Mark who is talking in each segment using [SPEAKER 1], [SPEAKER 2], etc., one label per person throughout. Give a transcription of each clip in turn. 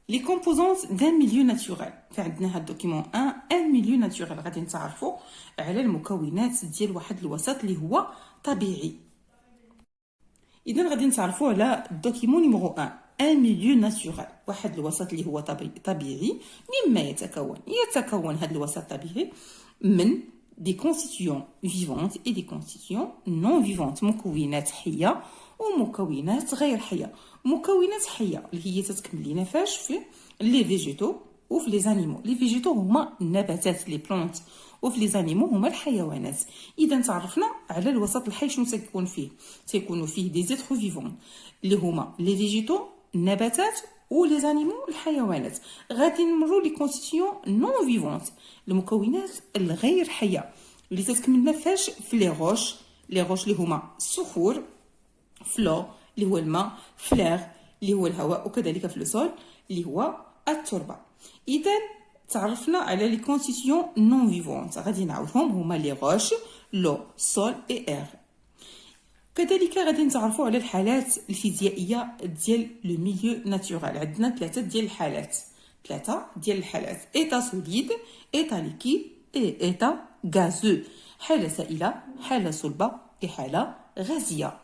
[SPEAKER 1] لي كومبوزونت دان ميليو ناتورال. فعندنا هاد الدوكيمون ان ميليو ناتورال غادي نتعرفوا على المكونات ديال واحد الوسط اللي هو طبيعي. اذا غادي نتعرفوا على الدوكيمون نيميرو 1 ان ميليو ناتورال، واحد الوسط اللي هو طبيعي. مما يتكون هذا الوسط الطبيعي من دي كونستيتيون فيفونت اي دي كونستيتيون نون فيفونت، مكونات حيه ومكونات غير حيه. مكونات حيه اللي هي تتكمل لينا فاش في لي فيجيتو وفي لي زانيمو. لي فيجيتو هما النباتات لي بلونت، وفي لي زانيمو هما الحيوانات. اذا تعرفنا على الوسط الحي شنو تيكون فيه. تيكونوا فيه دي زيترو فيفون اللي هما لي فيجيتو النباتات ولي زانيمو الحيوانات. غادي نمروا لي كونستيتيون نون فيفونت المكونات الغير حيه اللي تتكملنا فاش في لي روش. لي روش اللي هما الصخور، فلو اللي هو الماء، فلاغ اللي هو الهواء، وكذلك في السول اللي هو التربه. اذا تعرفنا على لي كونستيتيون نون فيفونت، غادي نعاودهم هما لي روش، لو، سول اي اير. كذلك غادي نتعرفوا على الحالات الفيزيائيه ديال لو ميليو ناتورال. عندنا ثلاثه ديال الحالات، ايتا سوليد، ايتا ليكيد، ايتا غازو. حاله سائله، حاله صلبه، حاله غازيه.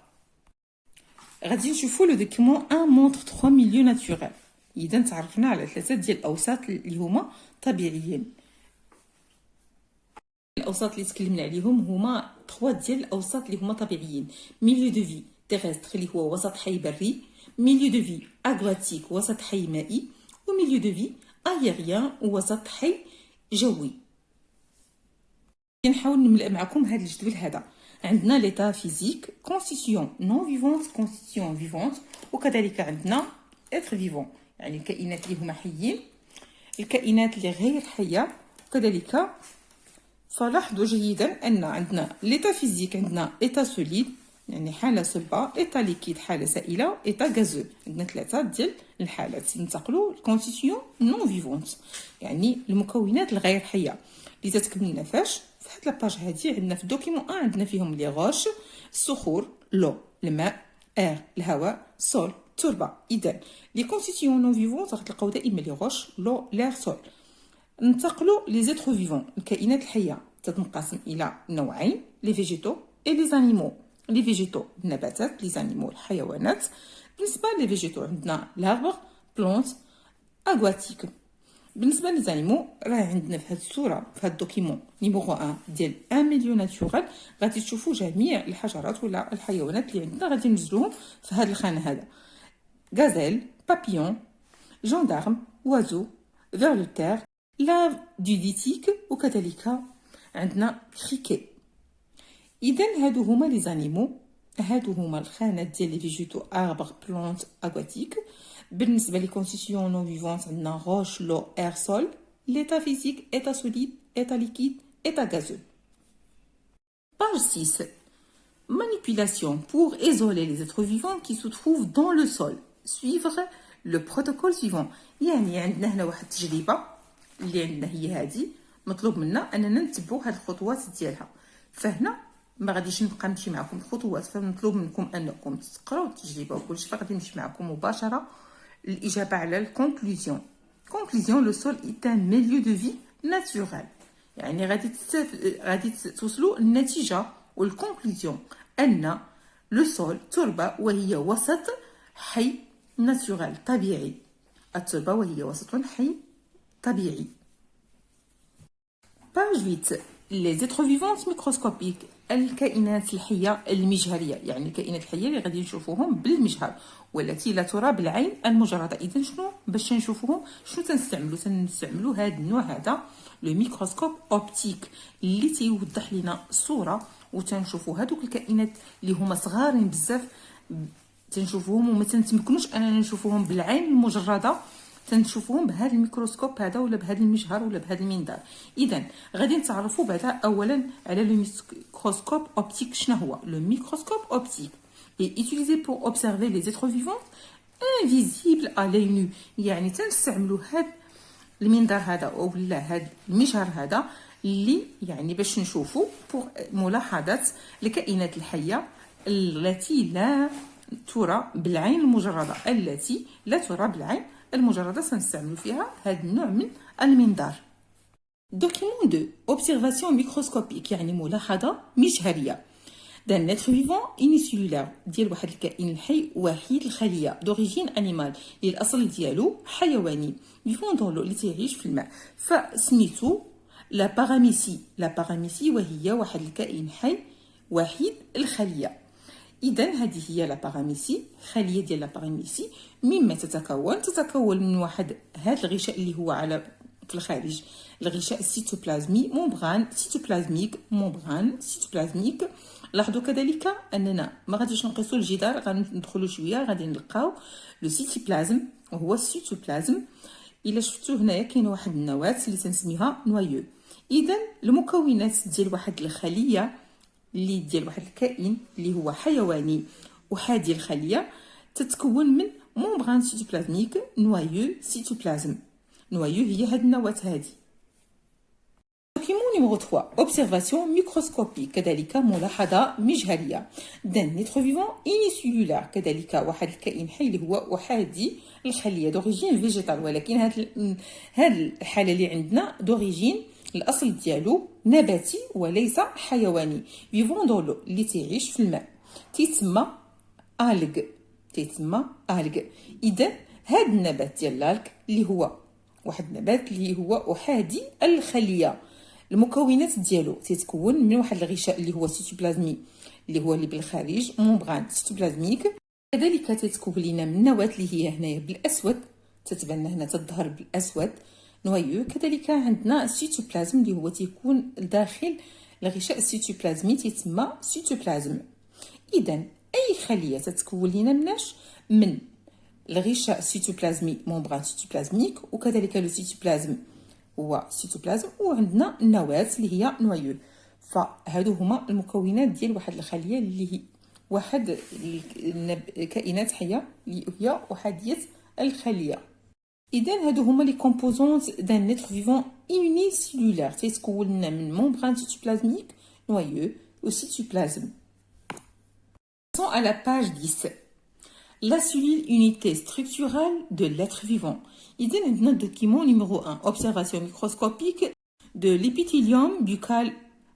[SPEAKER 1] غادي نشوفوا لو دوكيمون 1 مونتر 3 ميليو ناتورال. اذا تعرفنا على ثلاثه ديال الاوساط اللي هما طبيعيين. الاوساط اللي تكلمنا عليهم هما 3 ديال الاوساط اللي هما طبيعيين. ميليو دو في تيرستر اللي هو وسط حي بري، ميليو دو في اغواتيك وسط حي مائي، وميليو دو في ايريان وسط حي جوي. نحاول نملأ معكم هذا الجدول هذا. عندنا ليتا فيزيك، كونستيتيون نون فيفونت، كونستيتيون فيفونت، وكذلك عندنا اتر فيفون يعني الكائنات اللي هما حيين، الكائنات اللي غير حيه. وكذلك فلاحظوا جيدا ان عندنا ليتا فيزيك عندنا ايتا سوليد يعني حاله صلبه، ايتا ليكيد حاله سائله، ايتا غازو. عندنا ثلاثه ديال الحالات. ننتقلوا للكونستيتيون نون فيفونت يعني المكونات الغير حيه اللي تتكملنا فاش في هاد لاباج هادي. عندنا في الدوكيمون عندنا فيهم لي غوش، الصخور، لو الماء، اير الهواء، سول التربه. اذا لي كونستيتيون نون فيفونت غتلقاو دائما لي غوش، لو، لير، سول. ننتقلوا لي زيترو فيفون الكائنات الحيه تتنقسم الى نوعين، لي فيجيتو اي لي زانيمو. لي فيجيتو النباتات، لي زانيمو الحيوانات. بالنسبه لي فيجيتو عندنا لاربر، بلونت، اغواتيك. بالنسبه للزانيمو راه عندنا في هذه الصوره في هذا الدوكيمون نيميرو 1 ديال 1 مليون ناتورال غادي تشوفوا جميع الحشرات ولا الحيوانات اللي عندنا. غادي ننزلوهم في هذا الخانه هذا: غازيل، بابيون، جندارم، وازو، فيرلوتير، لا دوديتيك، وكذلك عندنا كريكي. اذا هادو هما لي زانيمو، هادو هما الخانات ديال لي فيجيتو اربر، بلونت، اغواتيك. بالنسبه لي كونستيتيون نون فيفونت عندنا روش، لو، اير، سول. l'état physique, état solide, état liquide, état gazeux. Page 6. Manipulation pour isoler les êtres vivants qui se trouvent dans le sol. Suivre le protocole suivant. يعني عندنا هنا واحد التجربه اللي عندنا هي هذه، مطلوب منا اننا نتبعوا هاد الخطوات ديالها. فهنا ما غاديش نبقى نمشي معكم الخطوات، فمطلوب منكم انكم تقراو التجربه وكلشي. فغادي نمشي معكم مباشره الاجابه على الكونكلوزيون. كونكلوزيون: لو سول est un milieu de vie naturel. يعني غادي توصلوا النتيجه والكونكلوزيون ان لو سول تربه وهي وسط حي ناتورال طبيعي. التربه وهي وسط حي طبيعي. باج 8. les êtres vivants microscopiques الكائنات الحيه المجهريه يعني الكائنات الحيه اللي غادي نشوفوهم بالمجهر والتي لا ترى بالعين المجرده. اذا شنو باش نشوفوهم شنو تنستعملوا هذا النوع هذا لو ميكروسكوب اوبتيك اللي تيوضح لنا الصوره وتنشوفوا هذوك الكائنات اللي هما صغارين بزاف. تنشوفوهم وما تنتمكنوش اننا نشوفوهم بالعين المجرده، تنشوفوهم بهذا الميكروسكوب هذا ولا بهذا المجهر ولا بهذا المنظار. اذا غادي نتعرفوا بعدا اولا على لو ميكروسكوب اوبتيك. شنو هو لو ميكروسكوب اوبتيك؟ est utilisé pour observer les êtres vivants invisibles à l'œil nu. يعني تنستعملوا هذا المنظار هذا ولا هذا المجهر هذا اللي يعني باش نشوفوا ملاحظه الكائنات الحيه التي لا ترى بالعين المجردة التي لا ترى بالعين المجردة سنستعمل فيها هذا النوع من المنظار. دوكيمون 2 اوبسيرفاسيون ميكروسكوبيك يعني ملاحظة مجهرية. دان نيتر فيفون يونيسيلولار ديال واحد الكائن الحي وحيد الخلية دوريجين انيمال اللي الاصل ديالو حيواني فيفون دون لو اللي تيعيش في الماء فسميتو لا باغاميسي وهي واحد الكائن حي وحيد الخلية. اذا هذه هي لا باغاميسي خلية ديال لا باغاميسي مما تتكون من واحد هذا الغشاء اللي هو على في الخارج الغشاء السيتوبلازمي ممبران سيتوبلازميك ممبران سيتوبلازميك. لاحظوا كذلك اننا ما غاديش نقيسوا الجدار غندخلوا شويه غادي نلقاو لو سيتوبلازم وهو السيتوبلازم. الا شفتوا هنايا كاين واحد النواه اللي تنسميها نوايو. اذا المكونات ديال واحد الخليه اللي ديال واحد الكائن اللي هو حيواني احادي الخليه تتكون من ممبران سيتوبلازميك نوايو سيتوبلازم. نوايو هي هاد النواه هادي. دوكيمون نيميرو 3 اوبسيرفاسيون ميكروسكوبيك كذلك ملاحظه مجهريه. دان نيتر فيفون يونيسيلولار كذلك واحد الكائن حي اللي هو احادي الخليه دوريجين فيجيتال ولكن هاد الحاله اللي عندنا دوريجين الاصل ديالو نباتي وليس حيواني فيفون دون لو اللي تعيش في الماء تيتسمى الغ اذا هاد النبات ديال الالغ اللي هو واحد النبات اللي هو احادي الخليه المكونات ديالو تتكون من واحد الغشاء اللي هو سيتوبلازمي اللي هو اللي بالخارج ممبران سيتوبلازميك. كذلك تتكون لنا من نواه اللي هي هنايا بالاسود تتبان هنا تظهر بالاسود نوايو. كذلك عندنا السيتوبلازم اللي هو تيكون داخل الغشاء السيتوبلازمي تيتسمى سيتوبلازم. اذا اي خليه تتكون لنا مناش من الغشاء السيتوبلازمي ممبران سيتوبلازميك وكذلك لو سيتوبلازم هو سيتوبلازم وعندنا النواه اللي هي نوايو. فهادو هما المكونات ديال واحد الخليه اللي هي واحد الكائنات حيه اللي هي احاديه الخليه. اذا هادو هما لي كومبوزونت دان نيتر فيفون يونيسيلولار تيتكون لنا من ممبران سيتوبلازميك نوايو و سيتوبلازم. Passons à la page 10. La cellule unité structurale de l'être vivant. إذن عندنا document numéro 1 observation microscopique de l'épithélium buccal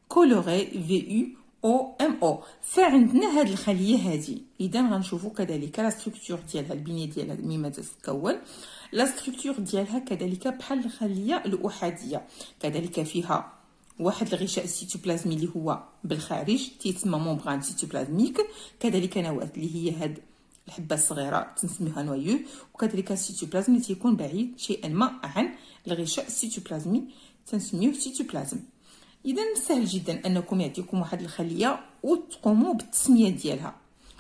[SPEAKER 1] coloré VUOMO. فعندنا هاد الخلية هذه إذا غنشوفوا كذلك لا ستركتور ديالها البنية ديالها مما تتكون لا ستركتور ديالها كذلك بحال الخلية الأحادية كذلك فيها واحد الغشاء السيتوبلازمي اللي هو بالخارج تيتسمى ممبران سيتوبلازميك كذلك نواة اللي هي هاد الحبه الصغيره تنسميها نوايو وكذلك السيتوبلازم اللي تيكون بعيد شيئا ما عن الغشاء السيتوبلازمي تنسميوه سيتوبلازم. اذا سهل جدا انكم يعطيكم واحد الخليه وتقوموا بالتسميه ديالها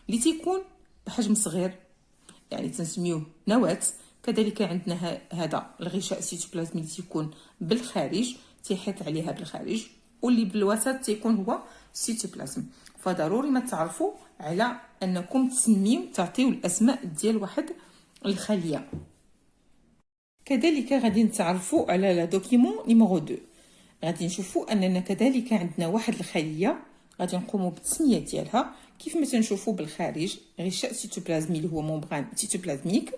[SPEAKER 1] اللي تيكون بحجم صغير يعني تنسميوه نواه. كذلك عندنا هذا الغشاء السيتوبلازمي اللي تيكون بالخارج تيحيط عليها بالخارج واللي بالوسط تيكون هو السيتوبلازم. فضروري ما تعرفوا على انكم تسميو تعطيو الاسماء ديال واحد الخليه. كذلك غادي نتعرفوا على لا دوكيمون نيميرو 2 غادي نشوفوا اننا كذلك عندنا واحد الخليه غادي نقوموا بالتسميه ديالها كيف ما تنشوفوا بالخارج غشاء سيتوبلازمي اللي هو ممبران سيتوبلازميك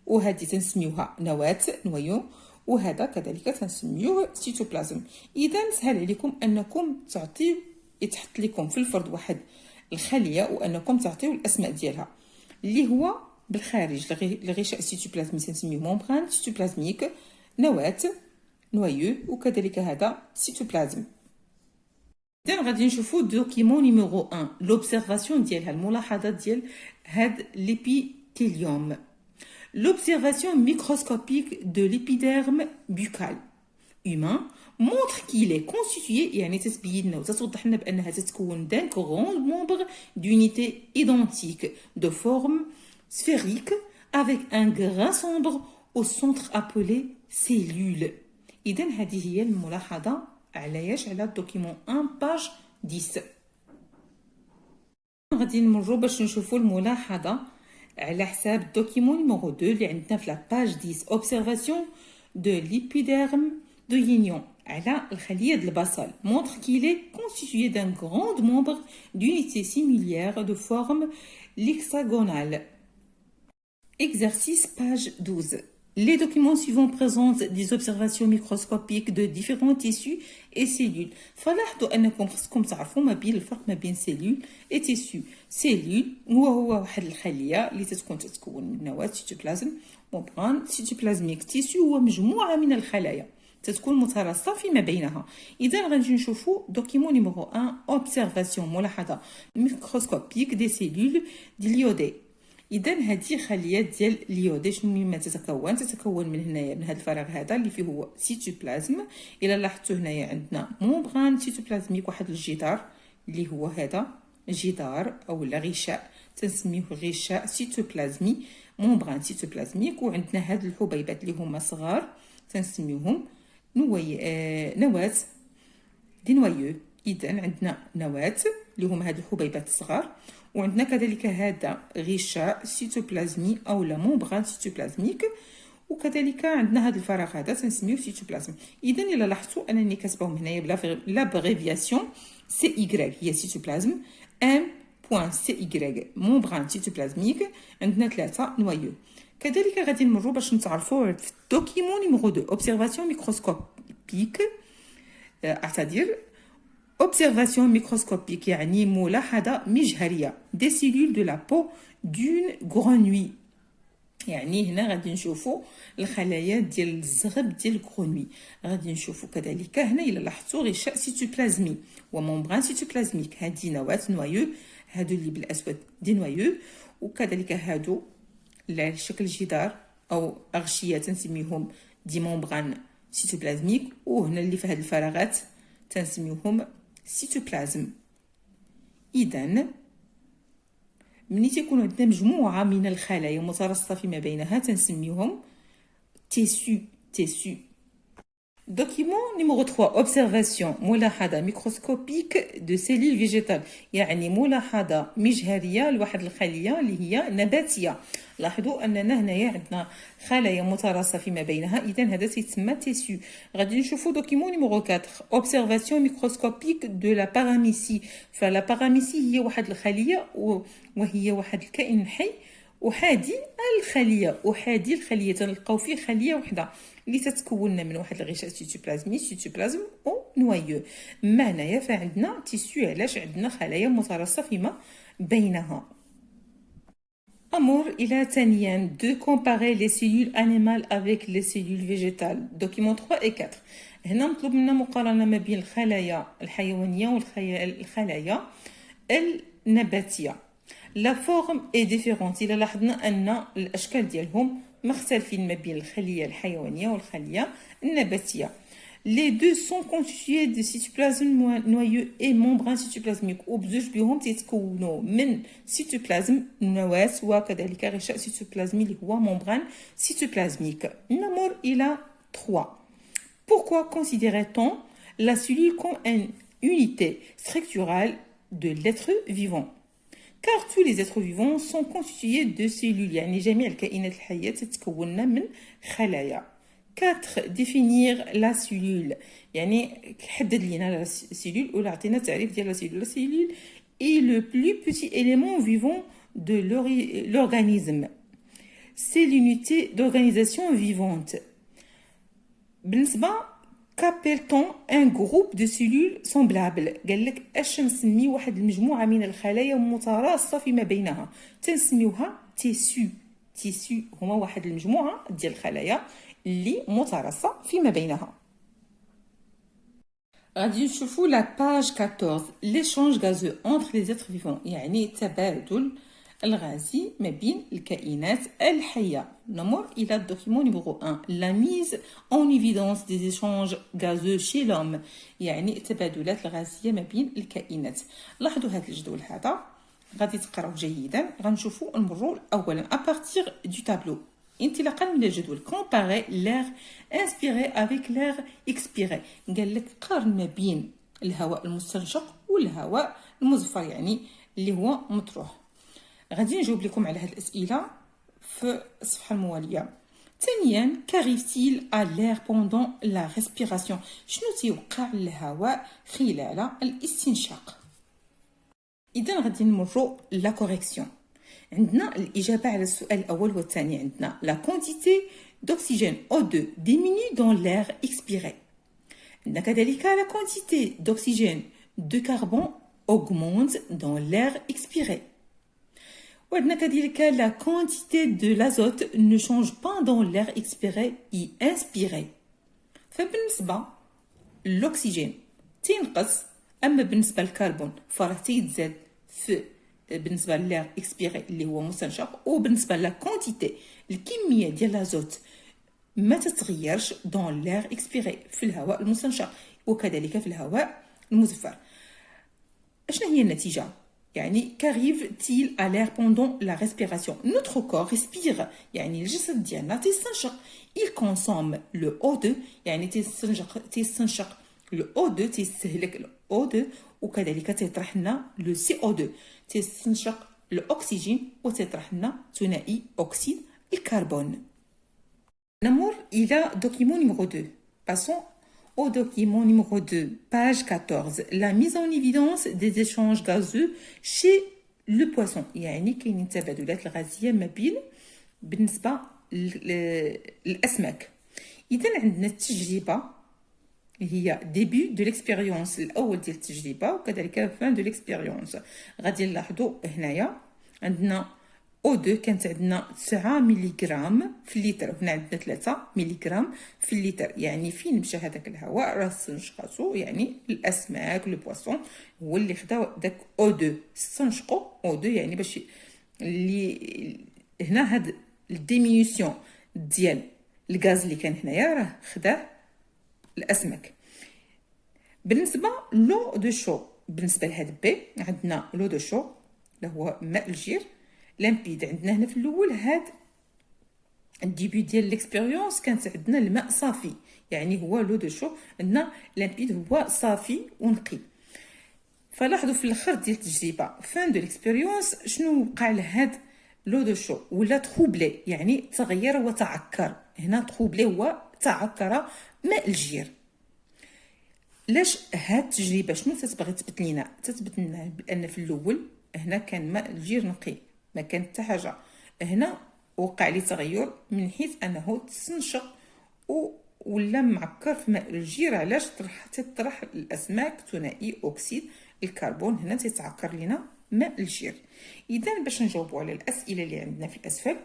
[SPEAKER 1] وهذه تنسميوها نواه نوايو وهذا كذلك تنسميوه سيتوبلازم. اذا سهل عليكم انكم تعطيو يتحط لكم في الفرد واحد الخليه وانكم تعطيو الاسماء ديالها اللي هو بالخارج الغشاء السيتوبلازمي تنسميوه ممبران سيتوبلازميك نواه نوايو وكذلك هذا سيتوبلازم. اذا غادي نشوفوا دوكيمون نيميرو 1 لوبسيرفاسيون ديالها الملاحظات ديال هاد ليبيثيليوم. L'observation microscopique de l'épiderme buccal humain montre qu'il est constitué يعني تتبين وتتوضح لنا بانها تتكون d'un grand nombre d'unités identiques de forme sphérique avec un grain sombre au centre appelé cellule. اذا هذه هي الملاحظه على الدوكيمون 1 باج 10. غادي نمروا باش نشوفوا الملاحظه على حساب الدوكيمون نيميرو 2 اللي عندنا في لا باج 10 اوبسيرفاسيون دو ليبيديرم دو يينيون على الخليه ديال البصل montre qu'il est constitué d'un grand nombre d'unités similaires de forme l'hexagonale. Exercice page 12. Les documents suivants présentent des observations microscopiques de différents tissus et cellules. فلاحظوا أنكم خصكم تعرفوا ما بين الفرق ما بين سيلول et tissu. سيلول هو واحد الخلية اللي تتكون من نواة سيتوبلازم ممبران سيتوبلازميك. تيسو هو مجموعة من الخلايا تتكون متراصة فيما بينها. إذا غادي نشوفوا دوكيمون نيميرو 1 observation ملاحظة ميكروسكوبيك دي سيلول ديليودي. إذا هذه خليات ديال اليودي شنو مما تتكون من هنايا من هذا الفراغ هذا اللي فيه هو سيتوبلازم. إلا لاحظتوا هنايا عندنا ممبران سيتوبلازميك واحد الجدار اللي هو هذا جدار أو غشاء تنسميه غشاء سيتوبلازمي ممبران سيتوبلازميك. وعندنا هاد الحبيبات اللي هما صغار تنسميهم نواة دي نوايو. إذا عندنا نواة اللي هما هاد الحبيبات الصغار وعندنا كذلك هذا غشاء سيتوبلازمي أو لا ممبران سيتوبلازميك وكذلك عندنا هذا الفراغ هذا تنسميوه سيتوبلازم. إذا إلا لاحظتوا أنني كاتباهم هنايا بلا بريفياسيون سي إيكغيك هي سيتوبلازم ام بوان سي إيكغيك ممبران سيتوبلازميك. عندنا 3 نوايو. كذلك غادي نمروا باش نتعرفوا في الدوكيمون نيميرو 2 اوبسيرفاسيون ميكروسكوبيك أعتذر observation microscopique يعني ملاحظة مجهرية des cellules de la peau d'une grenouille. يعني هنا غادي نشوفوا الخلايا ديال الزغب ديال الكرونوي. غادي نشوفوا كذلك هنا إلا لاحظتوا غشاء سيتوبلازمي وممبران سيتوبلازميك. هذه نواة نوايو هادو اللي بالأسود دي نوايو وكذلك هادو على شكل جدار أو أغشية تنسميهم دي ممبران سيتوبلازميك. وهنا اللي في هاد الفراغات تنسميهم سيتوبلازم. إذن ملي تيكون عندنا مجموعة من الخلايا مترصة فيما بينها تنسميهم تيسو. Document numéro 3 observation ملاحظة ميكروسكوبيك دو سيلول فيجيتال يعني ملاحظة مجهرية لواحد الخلية اللي هي نباتية. لاحظوا أننا هنايا عندنا خلايا متراصة فيما بينها إذا هذا سيتسمى تيسو. غادي نشوفوا دوكيمون نيميرو 4 observation ميكروسكوبيك دو لا باراميسي. فلا باراميسي هي واحد الخلية وهي واحد الكائن حي أحادي الخلية تلقاو فيه خلية وحدة اللي تتكون من واحد الغشاء سيتوبلازمي سيتوبلازم أو نوايو. ما هنايا فعندنا تيسو علاش عندنا خلايا متراصة فيما بينها. أمر إلى ثانيا de comparer les cellules animales avec les cellules végétales. Document 3 et 4. هنا مطلوب منا مقارنة ما بين الخلايا الحيوانية والخلايا النباتية. لا فورم اي ديفيرونت. إلا لاحظنا أن الأشكال ديالهم مختلفين ما بين الخلية الحيوانية والخلية النباتية. Les deux sont constitués de cytoplasme noyeux et membrane cytoplasmique. وبزوج بهم تيتكونوا من سيتوبلازم نواة وكذلك غشاء سيتوبلازمي اللي هو membrane cytoplasmique. نمر إلى 3. Pourquoi considérait-on la cellule comme une unité structurale de l'être vivant? Car tous les êtres vivants sont constitués de cellules. يعني جميع الكائنات الحية تتكون من خلايا. 4. Définir la cellule. يعني حدد لنا la cellule ولا عطينا تعريف ديال la cellule. La cellule est le plus petit élément vivant de l'organisme. C'est l'unité d'organisation vivante. بالنسبة qu'appelle-t-on un groupe de cellules semblables؟ قال لك اش نسمي واحد المجموعة من الخلايا متراصة فيما بينها تنسميوها تيسو هما واحد المجموعة ديال الخلايا اللي متراصة فيما بينها. غادي نشوفوا لا باج 14 l'échange gazeux entre les êtres vivants يعني تبادل الغازي ما بين الكائنات الحية. نمر إلى الدوكيمون نيميرو 1 la mise en évidence des échanges gazeux chez l'homme يعني التبادلات الغازية ما بين الكائنات. لاحظوا هذا الجدول هذا غادي تقراوه جيدا. غنشوفوا نمروا أولا à partir du tableau انطلاقا من الجدول comparer l'air inspiré avec l'air expiré. قال لك قارن ما بين الهواء المستنشق والهواء المزفر يعني اللي هو مطروح. غادي نجاوب لكم على هذه الأسئلة في الصفحة الموالية. ثانيا كاريفتيل à l'air pendant la respiration شنو تيوقع للهواء خلال الاستنشاق. إذا غادي نمروا لا كوريكسيون. عندنا الإجابة على السؤال الأول والثاني. عندنا la quantité d'oxygène O2 diminue dans l'air expiré. عندنا كذلك la quantité d'oxygène de carbone augmente dans l'air expiré. وعندنا كذلك la quantité de l'azote ne change pas dans l'air expiré et inspiré. فبالنسبة للأكسجين تنقص، أما بالنسبة للكربون فراه تيتزاد في بالنسبة للير اكسبيري اللي هو مستنشق، وبالنسبة لا كونتيتي الكمية ديال لازوت ما تتغيرش دون لير اكسبيري في الهواء المستنشق وكذلك في الهواء المزفر. شنو هي النتيجة؟ يعني qu'arrive-t-il à l'air pendant la respiration? Notre corps respire، يعني الجسد ديالنا تيستنشق. il consomme le O2، يعني تيستنشق le O2، تيستهلك ال O2 وكذلك تيطرح لنا le CO2، تيستنشق الأكسجين وتيطرح لنا ثنائي أكسيد الكربون. نمر إلى document numéro 2. Passons au document numéro 2, page 14. La mise en évidence des échanges gazeux chez le poisson. يعني كاينين تبادلات الغازية ما بين بالنسبة للأسماك. إذا عندنا التجربة هي ديبي دو ليكسبيريونس، الاول ديال التجربه وكذلك فان دو ليكسبيريونس. غادي نلاحظوا هنايا عندنا O2 كانت عندنا 9 ملغ في اللتر، هنا عندنا 3 ملغ في اللتر. يعني فين مشى هذاك الهواء راه استنشقاتو، يعني الاسماك لو بواسون هو اللي خدا داك O2 استنشقوا O2، يعني باش اللي هنا هاد الديمينيسيون ديال الغاز اللي كان هنايا راه خداه الاسماك. بالنسبه لو دو شو، بالنسبه لهاد بي عندنا لو دو شو اللي هو ماء الجير لامبيد. عندنا هنا في الاول هاد الديبي ديال ليكسبيريونس كانت عندنا الماء صافي، يعني هو لو دو شو عندنا لامبيد هو صافي ونقي. فلاحظوا في الاخر ديال التجربه فان دو ليكسبيريونس شنو وقع لهاد لو دو شو؟ ولا تروبلي، يعني تغير وتعكر. هنا تروبلي هو تعكر ماء الجير. لاش هاد التجربه شنو تتبغي تثبت لينا؟ تثبت لنا بان في الاول هنا كان ماء الجير نقي، ما كان حتى حاجه. هنا وقع لي تغير من حيث انه تستنشق ولا معكر في ماء الجير. علاش؟ تطرح الاسماك ثنائي اكسيد الكربون، هنا تيتعكر لنا ماء الجير. اذا باش نجاوبوا على الاسئله اللي عندنا في الاسفل.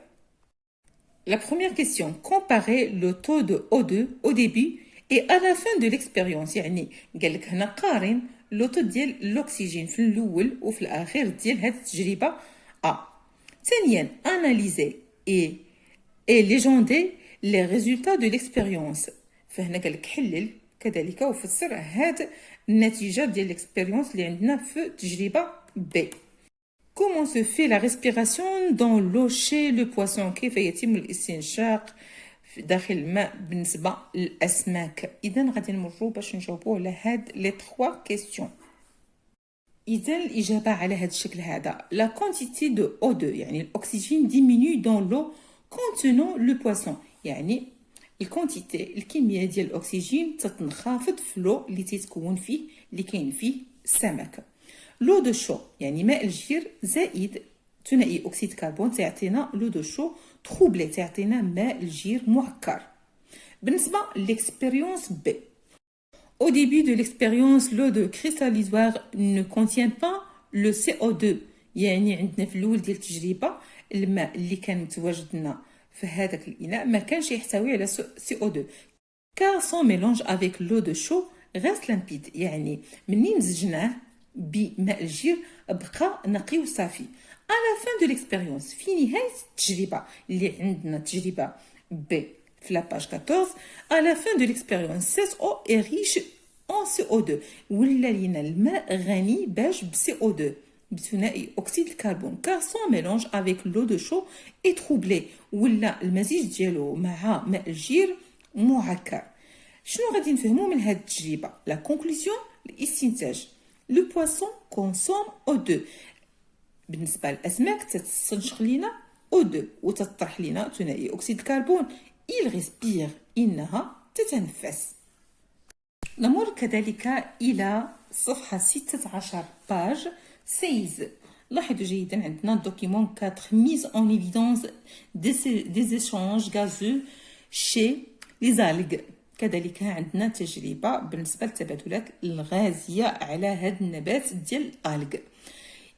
[SPEAKER 1] La première question, comparer le taux de O2 au début et à la fin de l'expérience. يعني قال لك هنا قارن لو تو ديال الاكسجين في الاول وفي الاخير ديال هذه التجربه ثانيا analyser et légender les résultats de l'expérience. فهنا قال لك حلل كذلك وفسر هاد النتيجه ديال الاكسبيريونس اللي عندنا في التجربه بي. Comment se fait la respiration dans l'eau chez le poisson؟ كيف يتم الاستنشاق داخل الماء بالنسبة للأسماك؟ إذن غادي نمروا باش نجاوبوا على هاد لي 3 كيسيون. إذن الإجابة على هاد الشكل هذا. La quantité de O2 يعني الأكسجين diminue dans l'eau contenant le poisson، يعني الكونتيتي الكمية ديال الأكسجين تتنخفض في لو اللي تتكون فيه اللي كاين فيه السمك. لو دو شو يعني ماء الجير زائد ثنائي اكسيد كربون تعطينا لو دو شو تروبلي، تعطينا ماء الجير معكر. بالنسبه للإكسبيريونس B، au début de l'expérience l'eau de cristallisateur ne contient pas le CO2، يعني عندنا في الاول ديال التجربه الماء اللي كان متواجد لنا في هذاك الاناء ما كانش يحتوي على CO2 car son mélange avec l'eau de chaud reste limpide، يعني منين مزجناه بماء الجير بقى نقي وصافي. على فان دو ليكسبيريونس في نهايه التجربه اللي عندنا التجربه بي في لاباج 14 على فان دو ليكسبيريونس CSO est riche en CO2، ولا لينا الماء غني باش ب CO2 بثنائي اكسيد الكربون car son mélange avec l'eau de chaud est troublé، ولا المزيج ديالو مع ماء الجير معكر. شنو غادي نفهموا من هذه التجربه؟ لا كونكلوزيون الاستنتاج. لو بواسون كونسوم O2، بالنسبه للاسماك تستنشق لينا O2 وتطرح لنا ثنائي اكسيد الكربون. il respire انها تتنفس. نمر كذلك الى صفحه 16 باج 16. لاحظوا جيدا عندنا document 4 mise en évidence des échanges gazeux chez les algues. كذلك عندنا تجربة بالنسبة للتبادلات الغازية على هذا النبات ديال الألغ.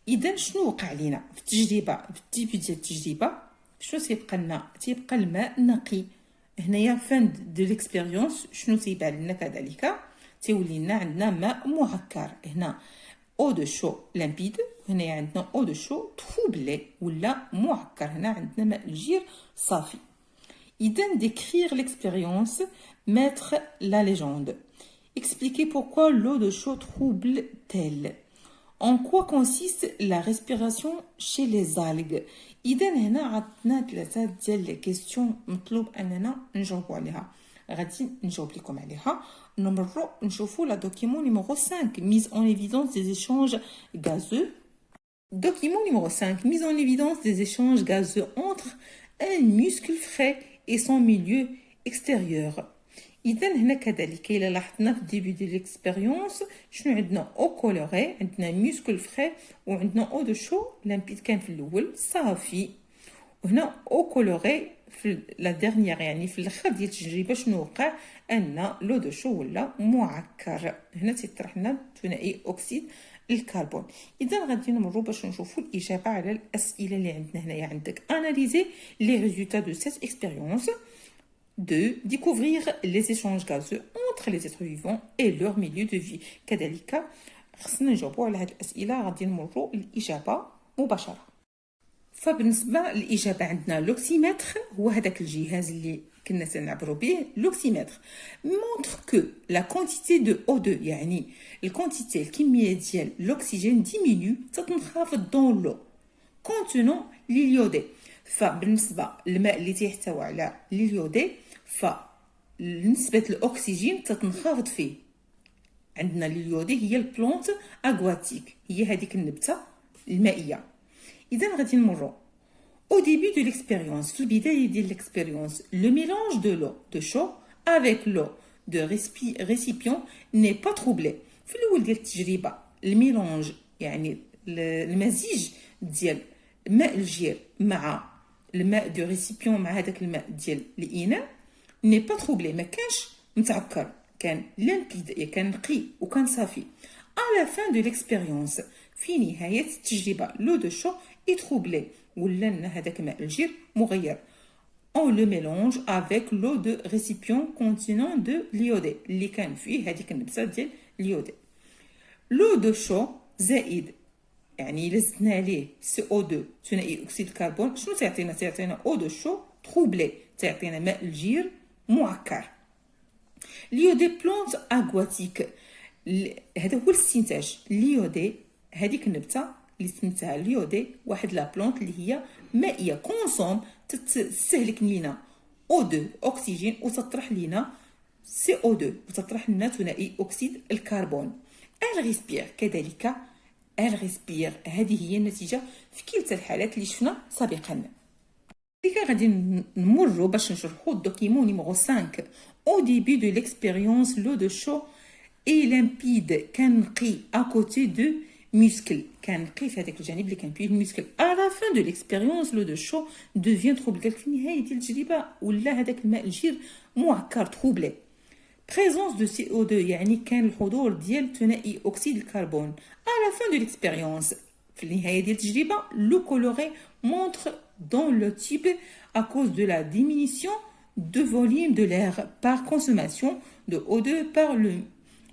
[SPEAKER 1] إذا شنو وقع لينا في التجربة؟ في الديبي ديال التجربة شنو تيبقى لنا؟ تيبقى الماء نقي. هنايا فان دو ليكسبيريونس شنو تيبان لنا كذلك؟ تيولي لنا عندنا ماء معكر. هنا او دو شو لامبيد، هنايا عندنا او دو شو تروبلي ولا معكر. هنا عندنا ماء الجير صافي. إذا décrire l'expérience, mettre la légende. Expliquer pourquoi l'eau de chaud trouble-t-elle. En quoi consiste la respiration chez les algues. إذا هنا عطنا ثلاثة ديال لي كيستيون مطلوب أننا نجاوبو عليها. غادي نجاوب لكم عليها. نمرو نشوفو لا دوكيمون نيميرو 5 mise en évidence des échanges gazeux. Document numéro 5 mise en évidence des échanges gazeux entre un muscle frais et son milieu extérieur. إذا هنا كذلك إلا لاحظنا في الديبي ديال ليكسبيريونس شنو عندنا او كولوري، عندنا ميسكل فري وعندنا او دو شو لامبيد كان في الأول صافي. وهنا او كولوري في لا ديرنيير يعني في الاخر ديال التجربه شنو وقع؟ ان لو دو شو ولا معكر. هنا تيطرح لنا ثنائي اكسيد الكربون. اذا غادي نمروا باش نشوفوا الاجابه على الاسئله اللي عندنا هنايا. عندك اناليزي لي ريزولتا دو سيت اكسبيريونس. 2. Découvrir les échanges gazeux entre les êtres vivants et leur milieu de vie. كذلك خصنا نجاوبوا على هذه الاسئله. غادي نمروا الاجابه مباشره. فبالنسبه للاجابه عندنا لوكسيمتر هو هذاك الجهاز اللي كنا تنعبروا به. لوكسيمتر montre que la quantité de O2 يعني الكونتيتي الكميه ديال الاكسجين diminue تتنخفض dans l'eau contenant l'iliodé. فبالنسبه للماء اللي تيحتوي على اليودي فنسبه الاكسجين تتنخفض فيه. عندنا اليودي هي البلونت اغواتيك، هي هذيك النبته المائيه. اذا غادي نمروا au début de l'expérience. في البدايه ديال l'expérience le mélange de l'eau de chaud avec l'eau de récipient n'est pas troublé. في الاول ديال التجربه الميلونج يعني المزيج ديال ماء الجير مع الماء دو ريسيبيون مع هذاك الماء ديال الاناء ني با تروبلي، ما كانش متعكر، كان لامبيد كان نقي وكان صافي. على فان دو ليكسبيريونس في نهايه التجربه لو دو شو اي تروبلي ولا لنا هذاك ماء الجير مغير. on le mélange avec l'eau de récipient contenant de l'iodé اللي كان فيه هذيك النبته ديال اليودي. لو دو شو زائد يعني الا زدنا عليه سي او 2 ثنائي اكسيد الكربون شنو تعطينا؟ تعطينا او دو شو تروبلي، تعطينا ماء الجير معكر. ليودي بلونت اغواتيك هذا هو الاستنتاج. ليودي هذيك النبته اللي سميتها ليودي واحد لا بلونت اللي هي مائيه كونسوم تستهلك لينا او 2 اكسجين وتطرح لينا سي او 2 وتطرح لنا ثنائي اكسيد الكربون. الريسبير كذلك الريسبير هذه هي النتيجه في كلتا الحالات اللي شفنا سابقا. ديك غادي نمروا باش نشرحوا الدوكيمون نيميرو 5 au début de l'expérience l'eau de chaud est limpide كان نقي à côté de muscle كان نقي في هذاك الجانب اللي كان فيه المسكل. à la fin de l'expérience l'eau de chaud devient trouble. قالك في النهايه ديال التجربه ولا هذاك الماء الجير معكر troublé. présence de CO2 يعني كان الحضور ديال ثنائي اكسيد الكربون. à la fin de l'expérience في النهايه ديال التجربه le coloré montre dans le type à cause de la diminution de volume de l'air par consommation de O2 par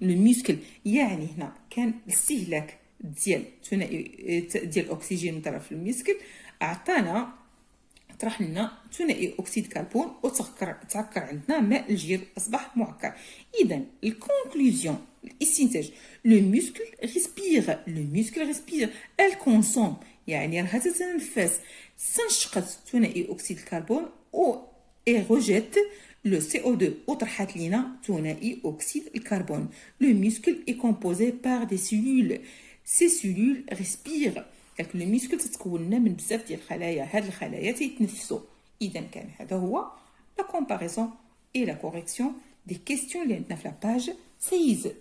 [SPEAKER 1] le muscle. يعني هنا كان الاستهلاك ديال ثنائي ديال الاكسجين من طرف المسكل عطانا طرح لنا ثنائي اكسيد كربون وتعكر عندنا ماء الجير اصبح معكر. اذا الكونكلوزيون الاستنتاج لو مسكل ريسبير الكونسوم يعني راها تتنفس استنشقت ثنائي اكسيد الكربون و ريجيت لو CO2 وطرحت لنا ثنائي اكسيد الكربون. لو مسكل اي كومبوزي بار دي سيلول سي سيلول ريسبير. لكن الميسكل تتكون من بزاف ديال الخلايا، هاد الخلايا تيتنفسوا. اذا كان هذا هو لا كومباريزون اي لا كوريكسيون دي كيستيون اللي عندنا في لا باج 16.